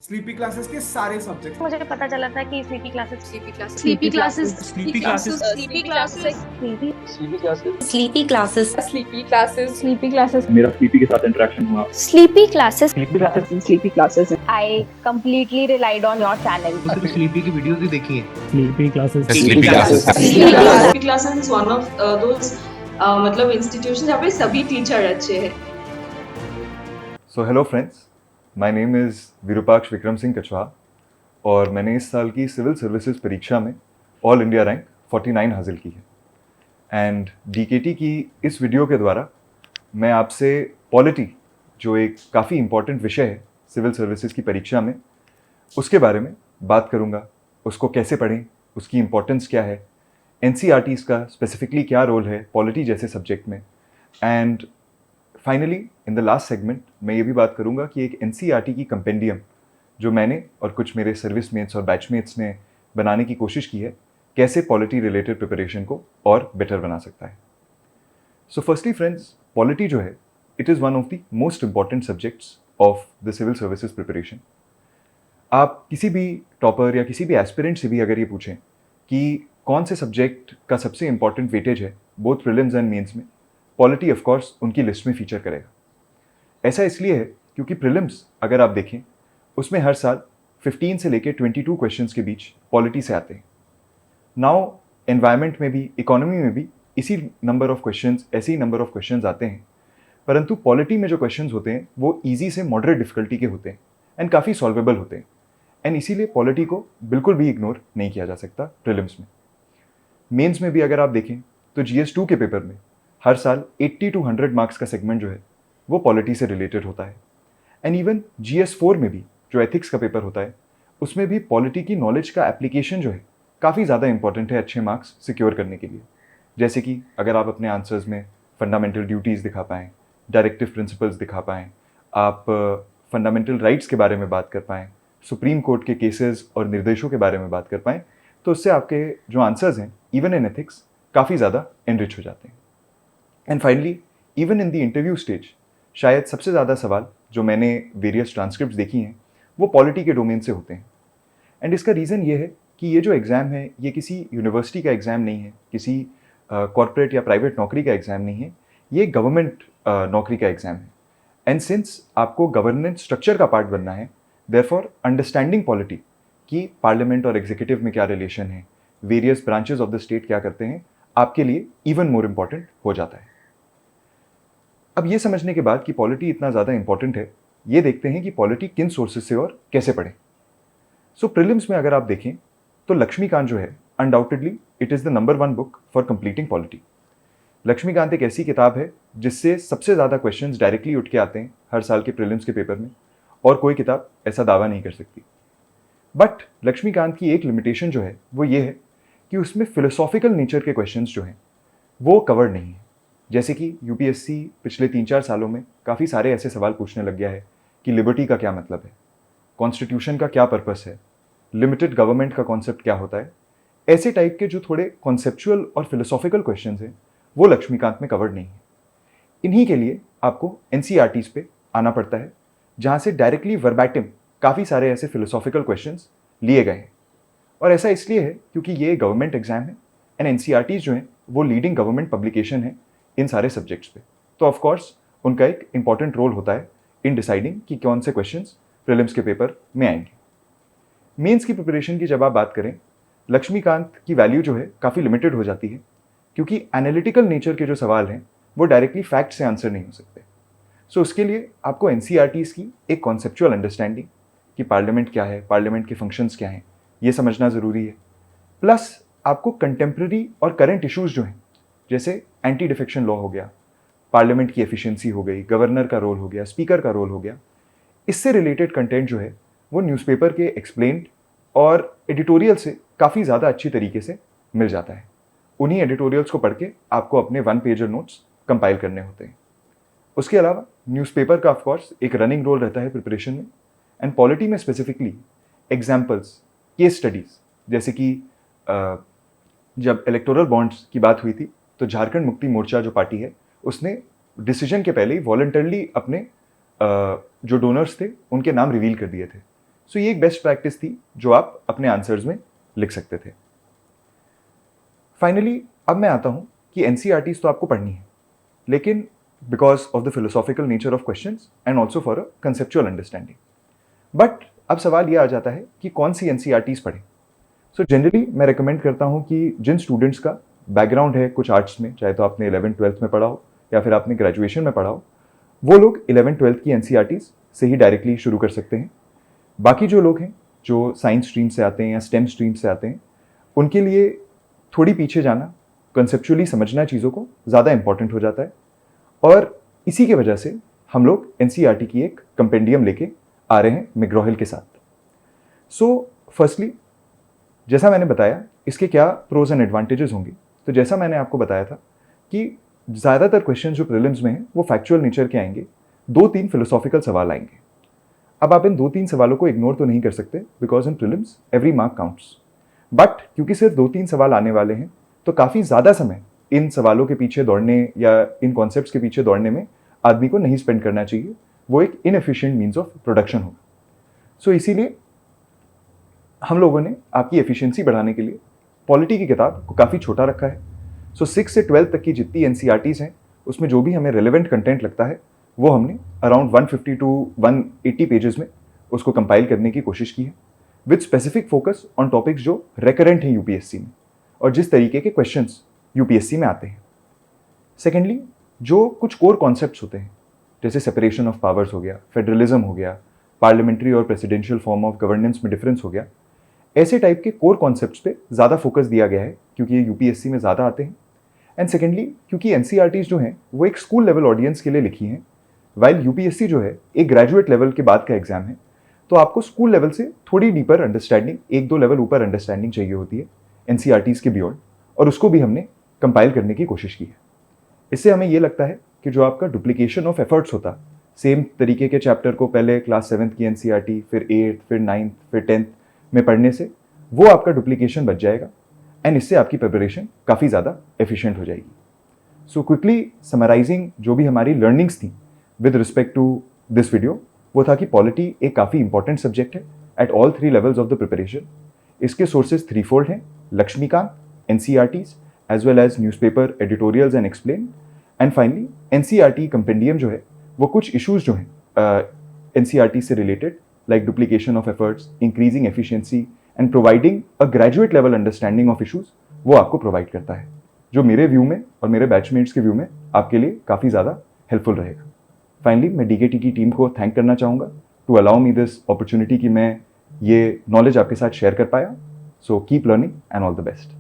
Sleepy classes के सारे subject. मुझे पता चला था कि sleepy classes sleepy classes sleepy classes sleepy classes sleepy classes sleepy sleepy classes sleepy classes sleepy classes sleepy classes मेरा स्लीपी के साथ इंटरेक्शन हुआ। Sleepy classes sleepy classes sleepy classes I completely relied on your channel. सिर्फ sleepy की videos ही देखी है। Sleepy classes sleepy classes sleepy classes is one of those मतलब institution जहाँ पे सभी टीचर अच्छे हैं। So hello friends, my name is Virupaksha Vikram Singh Kachhwaha और मैंने इस साल की सिविल सर्विसेज परीक्षा में ऑल इंडिया रैंक 49 हासिल की है। एंड डीकेटी की इस वीडियो के द्वारा मैं आपसे पॉलिटी, जो एक काफ़ी इम्पॉर्टेंट विषय है सिविल सर्विसेज की परीक्षा में, उसके बारे में बात करूँगा। उसको कैसे पढ़ें, उसकी इम्पोर्टेंस क्या है, एनसीईआरटीज़ का स्पेसिफिकली क्या रोल है पॉलिटी जैसे सब्जेक्ट में, and finally in the last segment मैं ये भी बात करूंगा कि एक एनसीईआरटी की कंपेंडियम जो मैंने और कुछ मेरे सर्विसमेट्स और बैचमेट्स ने बनाने की कोशिश की है, कैसे पॉलिटी रिलेटेड प्रिपरेशन को और बेटर बना सकता है। सो फर्स्टली फ्रेंड्स, पॉलिटी जो है it is one of the most important subjects of the civil services preparation. आप किसी भी टॉपर या किसी भी एस्पिरेंट से भी अगर ये पूछें कि कौन से सब्जेक्ट का सबसे इंपॉर्टेंट वेटेज है बोथ प्रीलिम्स एंड मेंस में, पॉलिटी ऑफ कोर्स उनकी लिस्ट में फीचर करेगा। ऐसा इसलिए है क्योंकि प्रीलिम्स अगर आप देखें उसमें हर साल 15 से लेकर 22 क्वेश्चंस के बीच पॉलिटी से आते हैं। नाउ एनवायरनमेंट में भी, इकोनॉमी में भी इसी नंबर ऑफ क्वेश्चंस, ऐसे ही नंबर ऑफ क्वेश्चंस आते हैं, परंतु पॉलिटी में जो क्वेश्चंस होते हैं वो ईजी से मॉडरेट डिफिकल्टी के होते हैं एंड काफ़ी सॉल्वेबल होते हैं। एंड इसीलिए पॉलिटी को बिल्कुल भी इग्नोर नहीं किया जा सकता प्रीलिम्स में। मेंस में भी अगर आप देखें तो GS2 के पेपर में हर साल 80 to 100 मार्क्स का सेगमेंट जो है वो पॉलिटी से रिलेटेड होता है। एंड इवन GS4 में भी जो एथिक्स का पेपर होता है उसमें भी पॉलिटी की नॉलेज का एप्लीकेशन जो है काफ़ी ज़्यादा इंपॉर्टेंट है अच्छे मार्क्स सिक्योर करने के लिए। जैसे कि अगर आप अपने आंसर्स में फंडामेंटल ड्यूटीज़ दिखा पाएँ, डायरेक्टिव प्रिंसिपल्स दिखा पाएँ, आप फंडामेंटल राइट्स के बारे में बात कर पाएँ, सुप्रीम कोर्ट के केसेस और निर्देशों के बारे में बात कर पाएँ, तो उससे आपके जो आंसर्स हैं इवन इन एथिक्स काफ़ी ज़्यादा एनरिच हो जाते हैं। And finally even in the interview stage शायद सबसे ज़्यादा सवाल जो मैंने वेरियस ट्रांसक्रिप्ट्स देखी हैं वो पॉलिटी के डोमेन से होते हैं। एंड इसका रीज़न ये है कि ये जो एग्ज़ाम है ये किसी यूनिवर्सिटी का एग्ज़ाम नहीं है, किसी कॉर्पोरेट या प्राइवेट नौकरी का एग्ज़ाम नहीं है, ये गवर्नमेंट नौकरी का एग्ज़ाम है। एंड सिंस आपको गवर्नेंस स्ट्रक्चर का पार्ट बनना है, देयरफॉर अंडरस्टैंडिंग पॉलिटी कि पार्लियामेंट और एग्जीक्यूटिव में क्या रिलेशन है, various branches of the state क्या करते हैं, आपके लिए इवन मोर इम्पॉर्टेंट हो जाता है। अब ये समझने के बाद कि पॉलिटी इतना ज़्यादा इंपॉर्टेंट है, ये देखते हैं कि पॉलिटी किन सोर्सेज से और कैसे पढ़ें। सो प्रीलिम्स में अगर आप देखें तो लक्ष्मीकांत जो है undoubtedly it is the number 1 book for completing polity. Laxmikanth एक ऐसी किताब है जिससे सबसे ज़्यादा क्वेश्चंस डायरेक्टली उठ के आते हैं हर साल के प्रीलिम्स के पेपर में, और कोई किताब ऐसा दावा नहीं कर सकती। बट लक्ष्मीकांत की एक लिमिटेशन जो है वो ये है कि उसमें फिलोसॉफिकल नेचर के क्वेश्चंस जो हैं वो कवर नहीं है। जैसे कि यूपीएससी पिछले 3-4 सालों में काफ़ी सारे ऐसे सवाल पूछने लग गया है कि लिबर्टी का क्या मतलब है, कॉन्स्टिट्यूशन का क्या पर्पस है, लिमिटेड गवर्नमेंट का कॉन्सेप्ट क्या होता है। ऐसे टाइप के जो थोड़े कॉन्सेप्चुअल और फिलोसॉफिकल क्वेश्चंस हैं वो लक्ष्मीकांत में कवर्ड नहीं है। इन्हीं के लिए आपको एनसीईआरटीज़ पे आना पड़ता है जहाँ से डायरेक्टली वर्बैटिम काफ़ी सारे ऐसे फिलोसॉफिकल क्वेश्चंस लिए गए हैं। और ऐसा इसलिए है क्योंकि ये गवर्नमेंट एग्जाम है एंड एनसीईआरटीज़ जो हैं वो लीडिंग गवर्नमेंट पब्लिकेशन है इन सारे सब्जेक्ट्स पे, तो ऑफ कोर्स उनका एक इंपॉर्टेंट रोल होता है इन डिसाइडिंग कि कौन से क्वेश्चंस प्रीलिम्स के पेपर में आएंगे। मेंस की प्रिपरेशन की जब आप बात करें, लक्ष्मीकांत की वैल्यू जो है काफ़ी लिमिटेड हो जाती है क्योंकि एनालिटिकल नेचर के जो सवाल हैं वो डायरेक्टली फैक्ट से आंसर नहीं हो सकते। सो उसके लिए आपको एनसीईआरटीज़ की एक कॉन्सेप्चुअल अंडरस्टैंडिंग कि पार्लियामेंट क्या है, पार्लियामेंट के फंक्शंस क्या हैं, ये समझना ज़रूरी है। प्लस आपको कंटेम्प्रेरी और करंट इश्यूज़ जो हैं जैसे एंटी डिफेक्शन लॉ हो गया, पार्लियामेंट की एफिशिएंसी हो गई, गवर्नर का रोल हो गया, स्पीकर का रोल हो गया, इससे रिलेटेड कंटेंट जो है वो न्यूज़पेपर के एक्सप्लेन्ड और एडिटोरियल से काफ़ी ज़्यादा अच्छी तरीके से मिल जाता है। उन्हीं एडिटोरियल्स को पढ़ के आपको अपने 1 पेजर नोट्स कंपाइल करने होते हैं। उसके अलावा न्यूज़पेपर का ऑफकोर्स एक रनिंग रोल रहता है प्रिपरेशन में। एंड पॉलिटी में स्पेसिफिकली एग्जाम्पल्स, केस स्टडीज़, जैसे कि जब इलेक्टोरल बॉन्ड्स की बात हुई थी तो झारखंड मुक्ति मोर्चा जो पार्टी है उसने डिसीजन के पहले ही वॉलंटरली अपने जो डोनर्स थे उनके नाम रिवील कर दिए थे। सो ये एक बेस्ट प्रैक्टिस थी जो आप अपने आंसर्स में लिख सकते थे। फाइनली अब मैं आता हूँ कि NCERTs तो आपको पढ़नी है, लेकिन because of the philosophical nature of questions and also for a conceptual understanding. But अब सवाल ये आ जाता है कि कौन सी NCERTs पढ़ें। सो जनरली मैं रिकमेंड करता हूँ कि जिन स्टूडेंट्स का बैकग्राउंड है कुछ आर्ट्स में, चाहे तो आपने 11th-12th में पढ़ा हो या फिर आपने ग्रेजुएशन में पढ़ा हो, वो लोग 11th-12th की NCERTs से ही डायरेक्टली शुरू कर सकते हैं। बाकी जो लोग हैं जो साइंस स्ट्रीम से आते हैं या स्टेम स्ट्रीम से आते हैं, उनके लिए थोड़ी पीछे जाना, कंसेप्चुअली समझना चीज़ों को ज़्यादा इंपॉर्टेंट हो जाता है। और इसी के वजह से हम लोग NCERT की एक कंपेंडियम लेके आ रहे हैं मैकग्रॉ-हिल के साथ। सो फर्स्टली जैसा मैंने बताया इसके क्या प्रोज एंड एडवांटेजेस होंगे, तो जैसा मैंने आपको बताया था कि ज़्यादातर क्वेश्चन जो प्रीलिम्स में हैं वो फैक्चुअल नेचर के आएंगे, 2-3 फिलोसॉफिकल सवाल आएंगे। अब आप इन 2-3 सवालों को इग्नोर तो नहीं कर सकते because in prelims every mark counts. But क्योंकि सिर्फ 2-3 सवाल आने वाले हैं तो काफ़ी ज़्यादा समय इन सवालों के पीछे दौड़ने या इन कॉन्सेप्ट्स के पीछे दौड़ने में आदमी को नहीं स्पेंड करना चाहिए, वो एक इनएफिशिएंट मीन्स ऑफ प्रोडक्शन होगा। सो इसीलिए हम लोगों ने आपकी एफिशिएंसी बढ़ाने के लिए पॉलिटी की किताब को काफ़ी छोटा रखा है। सो 6 से 12 तक की जितनी NCERTs हैं उसमें जो भी हमें रेलेवेंट कंटेंट लगता है वो हमने अराउंड 150 to 180 पेजेस में उसको कंपाइल करने की कोशिश की है, with specific focus on topics जो रेकरेंट हैं UPSC में और जिस तरीके के क्वेश्चंस UPSC में आते हैं। सेकेंडली जो कुछ कोर कॉन्सेप्ट्स होते हैं जैसे सेपरेशन ऑफ पावर्स हो गया, फेडरलिज्म हो गया, पार्लियामेंट्री और प्रेसिडेंशियल फॉर्म ऑफ गवर्नेंस में डिफरेंस हो गया, ऐसे टाइप के कोर कॉन्सेप्ट्स पे ज़्यादा फोकस दिया गया है क्योंकि ये UPSC में ज़्यादा आते हैं। एंड सेकेंडली क्योंकि NCERTs जो हैं वो एक स्कूल लेवल ऑडियंस के लिए लिखी हैं, वाइल UPSC जो है एक ग्रेजुएट लेवल के बाद का एग्जाम है, तो आपको स्कूल लेवल से थोड़ी डीपर अंडरस्टैंडिंग, 1-2 लेवल ऊपर अंडरस्टैंडिंग चाहिए होती है NCERTs के बियॉन्ड, और उसको भी हमने कंपाइल करने की कोशिश की है। इससे हमें ये लगता है कि जो आपका डुप्लीकेशन ऑफ एफर्ट्स होता, सेम तरीके के चैप्टर को पहले क्लास 7th की NCERT, फिर 8th, फिर 9th, फिर 10th में पढ़ने से वो आपका डुप्लीकेशन बच जाएगा एंड इससे आपकी प्रिपरेशन काफ़ी ज़्यादा एफिशिएंट हो जाएगी। सो क्विकली समराइजिंग जो भी हमारी लर्निंग्स थी with respect to this video, वो था कि पॉलिटी एक काफ़ी इंपॉर्टेंट सब्जेक्ट है at all 3 levels of the preparation. इसके सोर्सेज 3-fold हैं, Laxmikanth, NCERTs as well as newspaper editorials and explain, and finally NCERT compendium जो है वो कुछ इश्यूज जो हैं NCERT से related like duplication of efforts, increasing efficiency and providing a graduate level understanding of issues, वो आपको प्रोवाइड करता है, जो मेरे व्यू में और मेरे बैचमेट्स के व्यू में आपके लिए काफ़ी ज़्यादा हेल्पफुल रहेगा। फाइनली मैं DKT की टीम को थैंक करना चाहूँगा to allow me this opportunity कि मैं ये नॉलेज आपके साथ शेयर कर पाया। So keep learning and all the best.